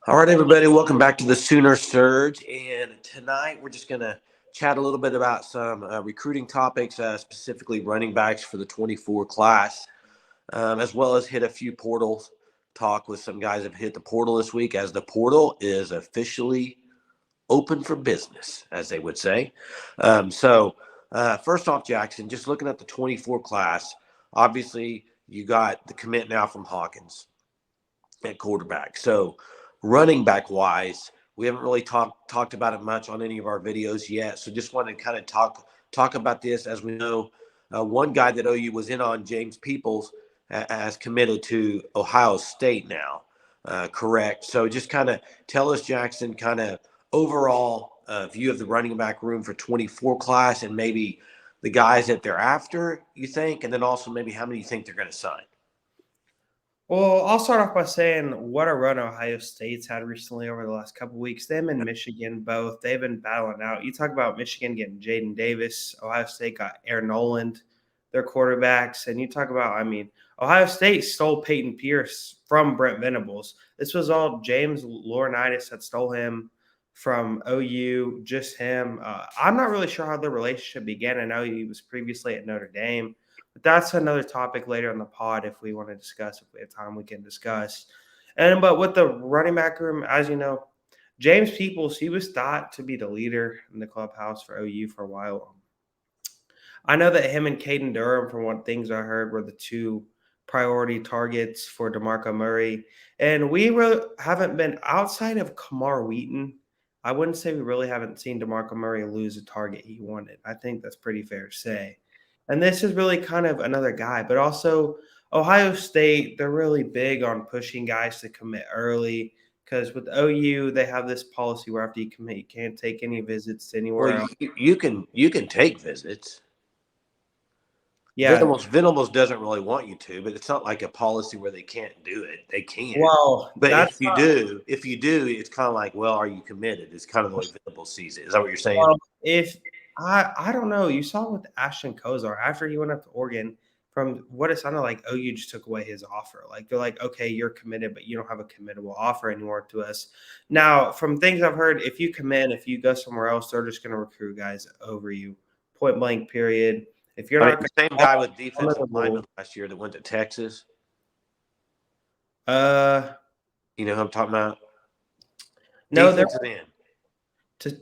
All right, everybody, welcome back to the Sooner Surge. And tonight we're just going to chat a little bit about some recruiting topics, specifically running backs for the 24 class, as well as hit a few portals, talk with some guys that have hit the portal this week as the portal is officially open for business, as they would say. First off, Jackson, just looking at the 24 class, obviously you got the commit now from Hawkins at quarterback. So running back wise, we haven't really talked about it much on any of our videos yet. So just wanted to kind of talk about this. As we know, one guy that OU was in on, James Peoples, has committed to Ohio State now. Correct. So just kind of tell us, Jackson, kind of overall view of the running back room for 24 class and maybe the guys that they're after, you think, and then also maybe how many you think they're going to sign. Well, I'll start off by saying what a run Ohio State's had recently over the last couple of weeks. Them and Michigan both, they've been battling out. You talk about Michigan getting Jaden Davis. Ohio State got Aaron Noland, their quarterbacks. And you talk about, Ohio State stole Peyton Pierce from Brent Venables. This was all James Laurinaitis that stole him from OU, just him. I'm not really sure how the relationship began. I know he was previously at Notre Dame. But that's another topic later in the pod if we want to discuss. If we have time, we can discuss. But with the running back room, as you know, James Peoples, he was thought to be the leader in the clubhouse for OU for a while. I know that him and Caden Durham, from what things I heard, were the two priority targets for DeMarco Murray. And we really haven't been outside of Kamar Wheaton. I wouldn't say we really haven't seen DeMarco Murray lose a target he wanted. I think that's pretty fair to say. And this is really kind of another guy, but also Ohio State, they're really big on pushing guys to commit early because with OU, they have this policy where after you commit, you can't take any visits to anywhere else. You can take visits. Yeah. Venables doesn't really want you to, but it's not like a policy where they can't do it. They can. Well, but if you do, it's kind of like, well, are you committed? It's kind of the way Venables sees it. Is that what you're saying? Well, if I don't know, you saw with Ashton Kozar after he went up to Oregon. From what it sounded like, OU just took away his offer. Like they're like, okay, you're committed, but you don't have a committable offer anymore to us. Now, from things I've heard, if you commit, if you go somewhere else, they're just going to recruit guys over you. Point blank. Period. If you're not the same guy with defensive lineman last year that went to Texas. You know who I'm talking about? No, defensive end.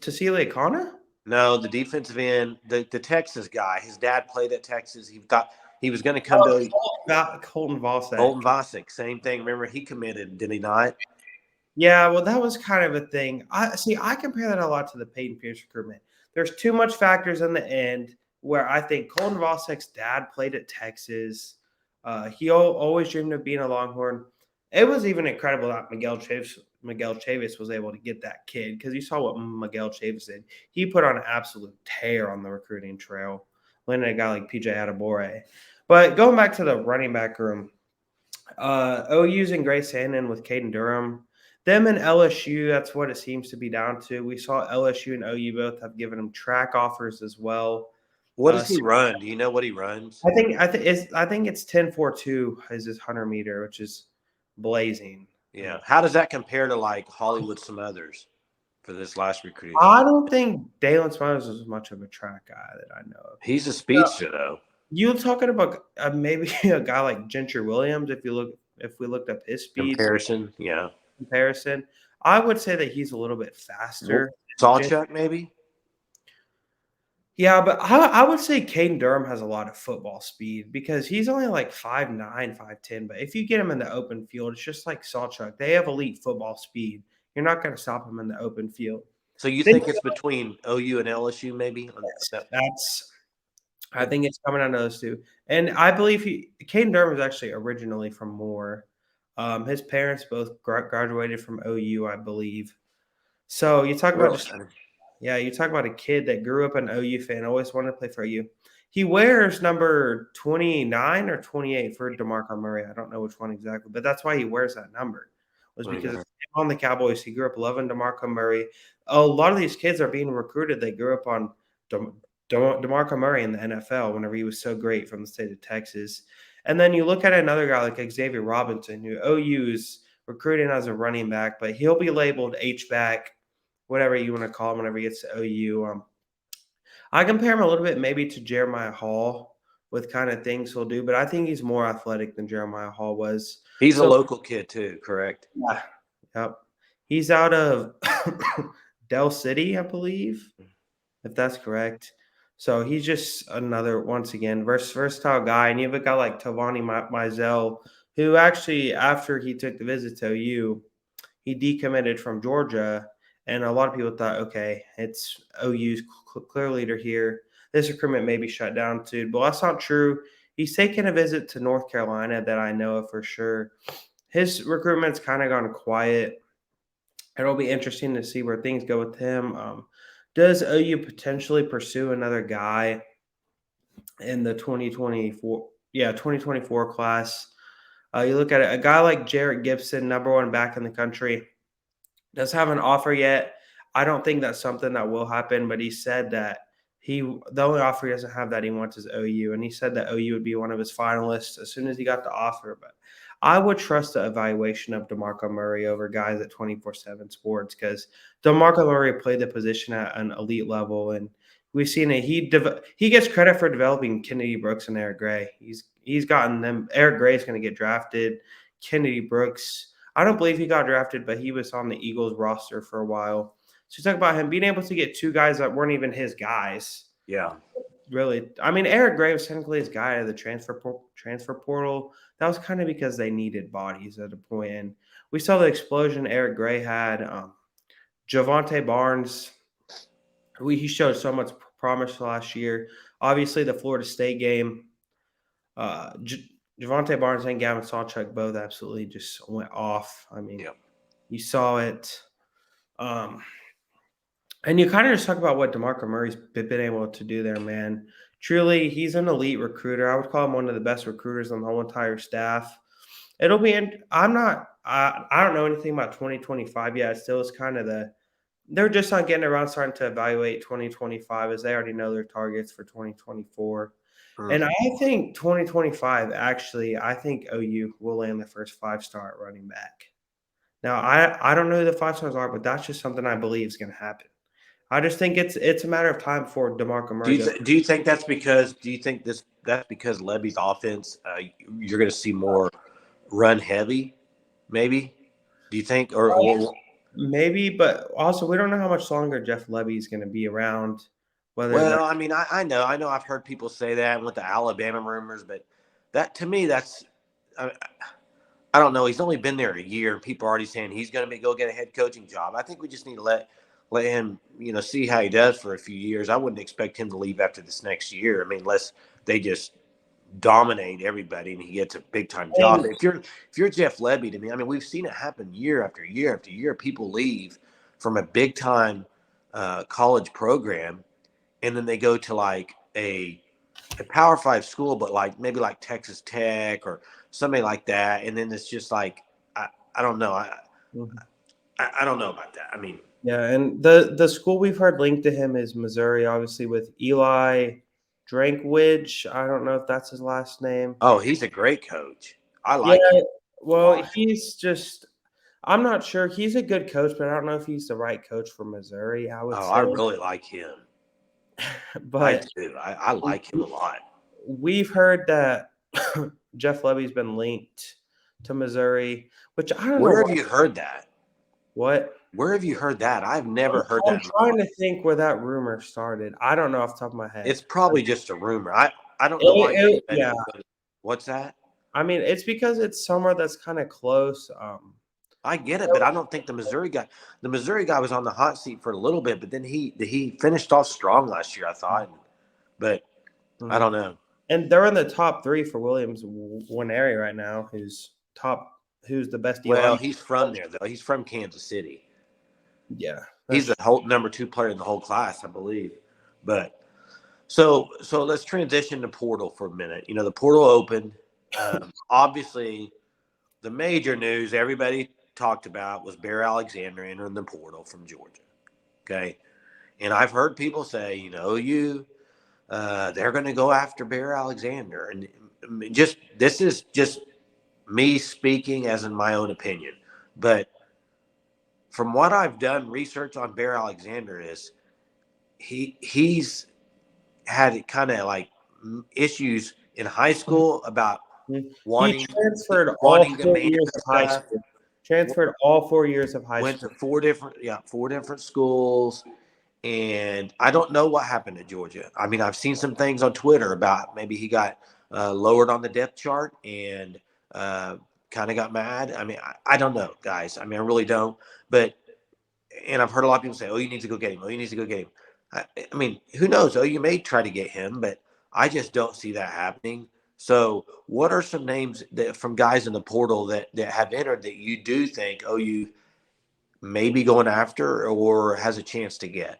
To Celia Kana? No, the defensive end, the Texas guy. His dad played at Texas. He thought he was going to come to Colton Vasek. Colton Vasek, same thing. Remember, he committed, did he not? Yeah, well, that was kind of a thing. I compare that a lot to the Peyton Pierce recruitment. There's too much factors in the end where I think Colton Vasek's dad played at Texas. He always dreamed of being a Longhorn. It was even incredible that Miguel Chavis was able to get that kid because you saw what Miguel Chavis did. He put on an absolute tear on the recruiting trail, landing a guy like PJ Adebore. But going back to the running back room, OU's in Grace Sandin with Caden Durham. Them and LSU, that's what it seems to be down to. We saw LSU and OU both have given him track offers as well. What does he run? Do you know what he runs? I think it's 10.42 is his 100 meter, which is blazing. Yeah. How does that compare to like Hollywood Smothers for this last recruiting? I don't think Dalen Smothers is much of a track guy that I know of. He's a speedster though. You talking about maybe a guy like Gentry Williams? If we looked up his speed comparison, I would say that he's a little bit faster. Sawchuck, maybe. Yeah, but I would say Caden Durham has a lot of football speed because he's only like 5'9", 5'10". But if you get him in the open field, it's just like Sawchuck. They have elite football speed. You're not going to stop him in the open field. So you think it's between OU and LSU, maybe? I think it's coming out of those two. And I believe Caden Durham was actually originally from Moore. His parents both graduated from OU, I believe. So you talk about you talk about a kid that grew up an OU fan, always wanted to play for OU. He wears number 29 or 28 for DeMarco Murray. I don't know which one exactly, but that's why he wears that number. Was because on the Cowboys, he grew up loving DeMarco Murray. A lot of these kids are being recruited. They grew up on DeMarco Murray in the NFL whenever he was so great from the state of Texas. And then you look at another guy like Xavier Robinson, who OU's recruiting as a running back, but he'll be labeled H-back, whatever you want to call him whenever he gets to OU. I compare him a little bit maybe to Jeremiah Hall with kind of things he'll do, but I think he's more athletic than Jeremiah Hall was. He's a So, local kid too, correct? yeah, yep. He's out of Del City, I believe, if that's correct. So he's just another, once again, versatile guy. And you have a guy like Tavani Mizell, who actually, after he took the visit to OU, he decommitted from Georgia. And a lot of people thought, okay, it's OU's clear leader here. This recruitment may be shut down soon. But that's not true. He's taken a visit to North Carolina that I know of for sure. His recruitment's kind of gone quiet. It'll be interesting to see where things go with him. Does OU potentially pursue another guy in the 2024 class? You look at it, a guy like Jarrett Gibson, number one back in the country, does have an offer yet. I don't think that's something that will happen, but he said that the only offer he doesn't have that he wants is OU, and he said that OU would be one of his finalists as soon as he got the offer. But I would trust the evaluation of DeMarco Murray over guys at 24/7 Sports because DeMarco Murray played the position at an elite level, and we've seen it. He gets credit for developing Kennedy Brooks and Eric Gray. He's gotten them. Eric Gray is going to get drafted. Kennedy Brooks, I don't believe he got drafted, but he was on the Eagles roster for a while. So you talk about him being able to get two guys that weren't even his guys. Yeah. Really, I mean, Eric Gray was technically his guy out of the transfer portal. That was kind of because they needed bodies at a point. And we saw the explosion Eric Gray had. Javonte Barnes, he showed so much promise last year. Obviously, the Florida State game, Javonte Barnes and Gavin Sawchuk both absolutely just went off. I mean, You saw it. And you kind of just talk about what DeMarco Murray's been able to do there, man. Truly, he's an elite recruiter. I would call him one of the best recruiters on the whole entire staff. It'll be I don't know anything about 2025 yet. It still is kind of they're just not getting around starting to evaluate 2025 as they already know their targets for 2024. And I think 2025, actually, I think OU will land the first 5-star running back. Now, I don't know who the 5 stars are, but that's just something I believe is going to happen. I just think it's a matter of time before DeMarco Murray. Do you think that's because? Do you think that's because Levy's offense? You're going to see more run heavy, maybe. Do you think, or maybe? But also, we don't know how much longer Jeff Levy is going to be around. I mean, I know I've heard people say that with the Alabama rumors, but that to me, that's I don't know. He's only been there a year, and people are already saying he's going to go get a head coaching job. I think we just need to let him, see how he does for a few years. I wouldn't expect him to leave after this next year. I mean, unless they just dominate everybody and he gets a big time job. If you're Jeff Levy, to me, I mean, we've seen it happen year after year after year. People leave from a big time college program, and then they go to like a Power 5 school, but maybe like Texas Tech or something like that, and then it's just like I don't know. I don't know about that. I mean. Yeah, and the school we've heard linked to him is Missouri, obviously, with Eli Drinkwitz. I don't know if that's his last name. Oh, he's a great coach. I like him. Well, he's just – I'm not sure. He's a good coach, but I don't know if he's the right coach for Missouri, I would say. I really like him. But I do. I like him a lot. We've heard that Jeff Levy's been linked to Missouri, which I don't know. Where have you heard that? What? Where have you heard that? I've never heard that. I'm trying to think where that rumor started. I don't know off the top of my head. It's probably just a rumor. I don't know why. Yeah. What's that? I mean, it's because it's somewhere that's kind of close. I get it, but I don't think the Missouri guy was on the hot seat for a little bit, but then he finished off strong last year, I thought. But I don't know. And they're in the top 3 for Williams Nwaneri right now, who's the best. Well, he's from there though. He's from Kansas City. Yeah, he's the whole number 2 player in the whole class, I believe. But so let's transition to portal for a minute. The portal opened. Obviously, the major news everybody talked about was Bear Alexander entering the portal from Georgia. Okay, and I've heard people say, they're going to go after Bear Alexander, and this is just me speaking as in my own opinion. But from what I've done research on Bear Alexander is he's had kind of like issues in high school about He wanting transferred all wanting to 4 man years of high stuff. school. Transferred all 4 years of high Went school. to four different schools, and I don't know what happened to Georgia. I mean, I've seen some things on Twitter about maybe he got lowered on the depth chart and kind of got mad. I mean, I don't know, guys. I mean, I really don't. But and I've heard a lot of people say, "Oh, you need to go get him. Oh, you need to go get him." I mean, who knows? Oh, you may try to get him, but I just don't see that happening. So, what are some names that from guys in the portal that have entered that you do think, oh, you may be going after or has a chance to get?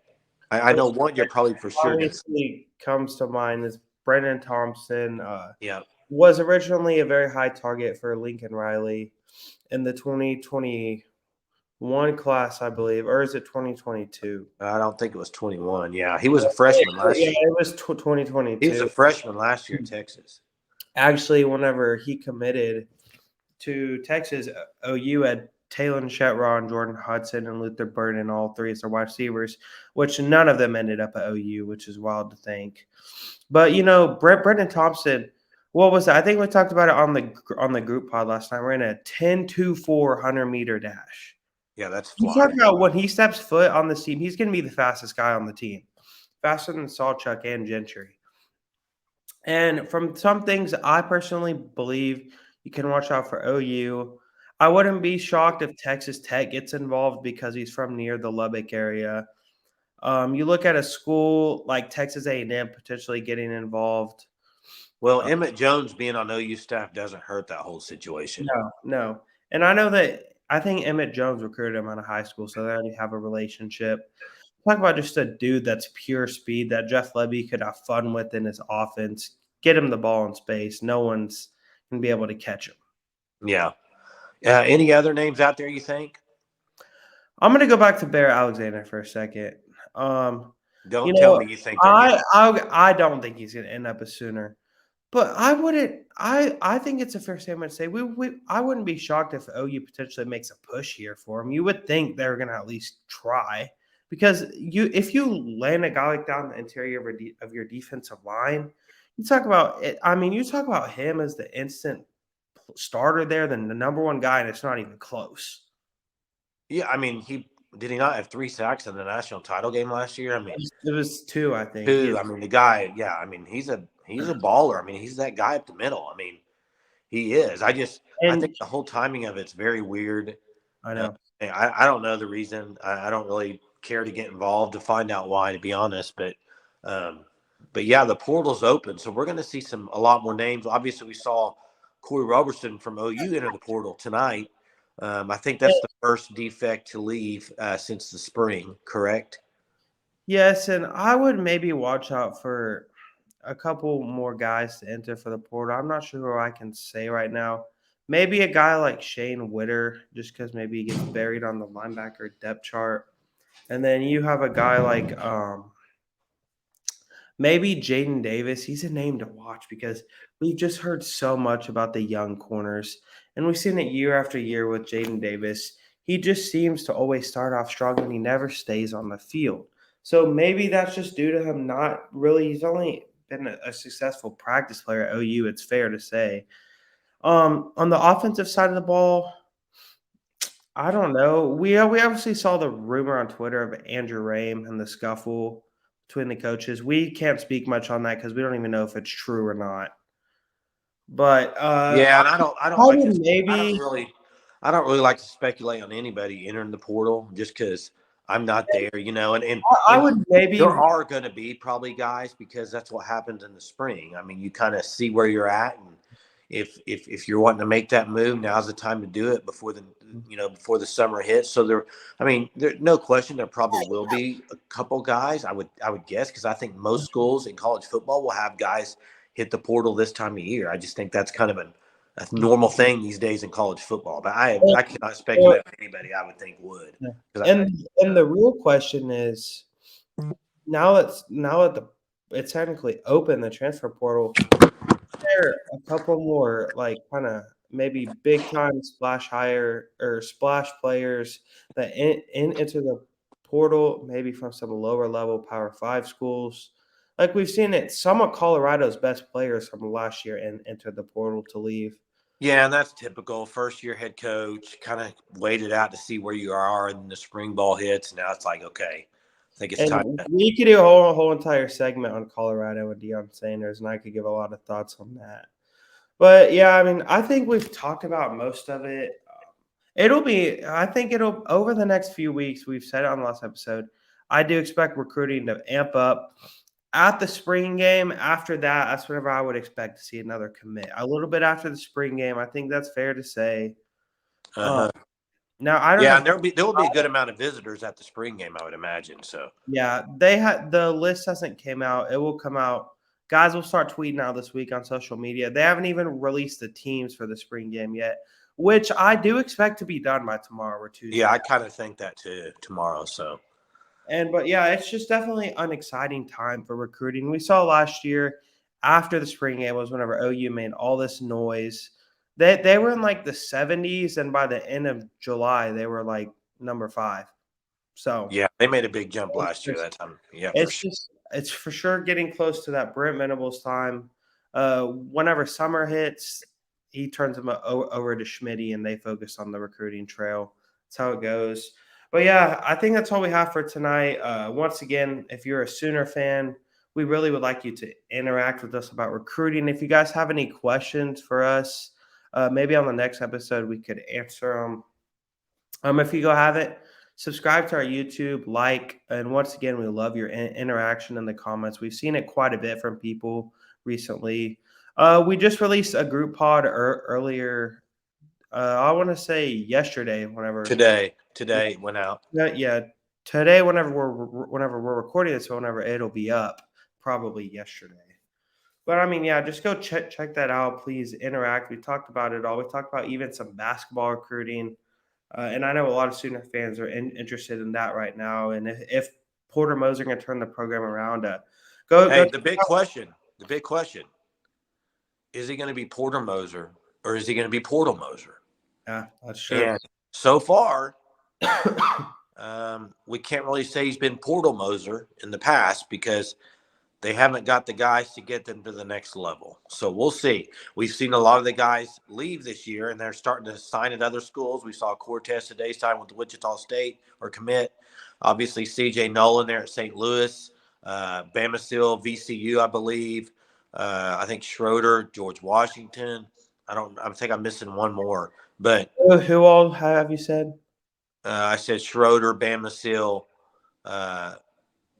I know one you're probably for sure going to. Obviously comes to mind is Brendan Thompson. Yeah. Was originally a very high target for Lincoln Riley in the 2021 class, I believe, or is it 2022? I don't think it was 21. Yeah, he was a freshman last Yeah, year. it was He was 2022. a freshman last year at Texas. Actually, whenever he committed to Texas, OU had Taylor Shetron, Jordan Hudson, and Luther Burden, all three as their wide receivers, which none of them ended up at OU, which is wild to think. But Brendan Thompson, what was that? I think we talked about it on the group pod last time. We're in a 10-2-4 100-meter dash. Yeah, that's You fly. talk about when he steps foot on this team, he's going to be the fastest guy on the team, faster than Sawchuk and Gentry. And from some things I personally believe you can watch out for OU. I wouldn't be shocked if Texas Tech gets involved because he's from near the Lubbock area. You look at a school like Texas A&M potentially getting involved. Well, Emmett Jones being on OU staff doesn't hurt that whole situation. No. And I think Emmett Jones recruited him out of high school, so they already have a relationship. Talk about just a dude that's pure speed that Jeff Lebby could have fun with in his offense. Get him the ball in space. No one's going to be able to catch him. Yeah. Any other names out there you think? I'm going to go back to Bear Alexander for a second. Don't tell me you think they're getting. I don't think he's going to end up a Sooner. But I wouldn't. I think it's a fair statement to say I wouldn't be shocked if OU potentially makes a push here for him. You would think they're going to at least try because if you land a guy like that in the interior of your defensive line, you talk about it. I mean, you talk about him as the instant starter there, then the number one guy, and it's not even close. Yeah, I mean, did he not have 3 sacks in the national title game last year? I mean, it was 2, I think. 2. I mean, the guy. Yeah, I mean, he's a baller. I mean, he's that guy up the middle. I mean, he is. I think the whole timing of it's very weird. I know. I don't know the reason. I don't really care to get involved to find out why, to be honest. But yeah, the portal's open, so we're going to see a lot more names. Obviously, we saw Corey Robertson from OU enter the portal tonight. I think that's the first defect to leave since the spring, correct? Yes, and I would maybe watch out for a couple more guys to enter for the portal. I'm not sure who I can say right now. Maybe a guy like Shane Witter, just because maybe he gets buried on the linebacker depth chart. And then you have a guy like maybe Jaden Davis. He's a name to watch because we've just heard so much about the young corners. And we've seen it year after year with Jaden Davis. He just seems to always start off strong and he never stays on the field. So maybe that's just due to him not really – he's only been a successful practice player at OU, it's fair to say. On the offensive side of the ball, I don't know. We obviously saw the rumor on Twitter of Andrew Rame and the scuffle between the coaches. We can't speak much on that because we don't even know if it's true or not. But yeah, and I don't really like to speculate on anybody entering the portal just because I'm not there, and I would maybe there are going to be probably guys because that's what happens in the spring. I mean, you kind of see where you're at, and if you're wanting to make that move, now's the time to do it before the summer hits. So there's no question there probably will be a couple guys. I would guess because I think most schools in college football will have guys hit the portal this time of year. I just think that's kind of a normal thing these days in college football. But I cannot speculate on anybody I would think would. And the real question is now that it's technically open, the transfer portal, there a couple more like kind of maybe big time splash hire or splash players that enter the portal, maybe from some lower level Power Five schools. Like we've seen it, some of Colorado's best players from last year and enter the portal to leave. Yeah, and that's typical. First year head coach, kind of waited out to see where you are, and the spring ball hits. Now it's like, okay, I think it's time. And we could do a whole entire segment on Colorado and Deion Sanders, and I could give a lot of thoughts on that. But yeah, I mean, I think we've talked about most of it. I think it'll, over the next few weeks, we've said it on the last episode, I do expect recruiting to amp up at the spring game. After that, that's whenever I would expect to see another commit. A little bit after the spring game, I think that's fair to say. Uh-huh. Now, I don't Yeah, know. and there will be a good amount of visitors at the spring game, I would imagine. So Yeah, they had the list hasn't came out. It will come out. Guys will start tweeting out this week on social media. They haven't even released the teams for the spring game yet, which I do expect to be done by tomorrow or Tuesday. yeah, I kind of think that too tomorrow. So But yeah, it's just definitely an exciting time for recruiting. We saw last year after the spring game was whenever OU made all this noise. They were in like the 70s, and by the end of July, they were like number 5. So yeah, they made a big jump last year that time. Yeah, for sure. it's for sure getting close to that Brent Venables time. Whenever summer hits, he turns them over to Schmitty, and they focus on the recruiting trail. That's how it goes. But yeah, I think that's all we have for tonight. Once again, if you're a Sooner fan, we really would like you to interact with us about recruiting. If you guys have any questions for us, maybe on the next episode we could answer them. If you go have it, subscribe to our YouTube, and once again, we love your interaction in the comments. We've seen it quite a bit from people recently. We just released a group pod earlier. I want to say yesterday, whenever Today it went out. yeah, today, whenever we're recording this, whenever it'll be up, probably yesterday. But I mean, yeah, just go check that out. Please interact. We talked about it all. We talked about even some basketball recruiting. And I know a lot of student fans are interested in that right now. And if Porter Moser can turn the program around, Hey, go. the big question, is he going to be Porter Moser or is he going to be Portal Moser? Yeah, that's true. And so far, we can't really say he's been Portal Moser in the past because they haven't got the guys to get them to the next level. So we'll see. We've seen a lot of the guys leave this year, and they're starting to sign at other schools. We saw Cortez today sign with Wichita State or commit. Obviously, C.J. Nolan there at St. Louis, Bamasil, VCU, I believe. I think Schroeder, George Washington. I think I'm missing one more. But who all have you said? I said Schroeder, Bamasil,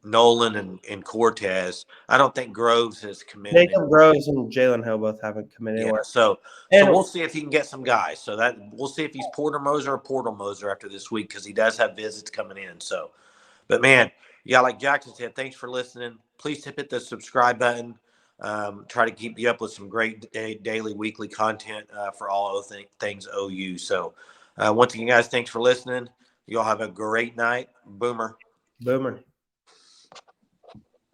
Nolan and Cortez. I don't think Groves has committed. Jacob Groves and Jalen Hill both haven't committed. Yeah, so we'll see if he can get some guys. So that we'll see if he's Porter Moser or Portal Moser after this week because he does have visits coming in. So, but man, yeah, like Jackson said, thanks for listening. Please hit the subscribe button. Try to keep you up with some great daily, weekly content for all things OU. So, once again, guys, thanks for listening. You all have a great night. Boomer. Boomer.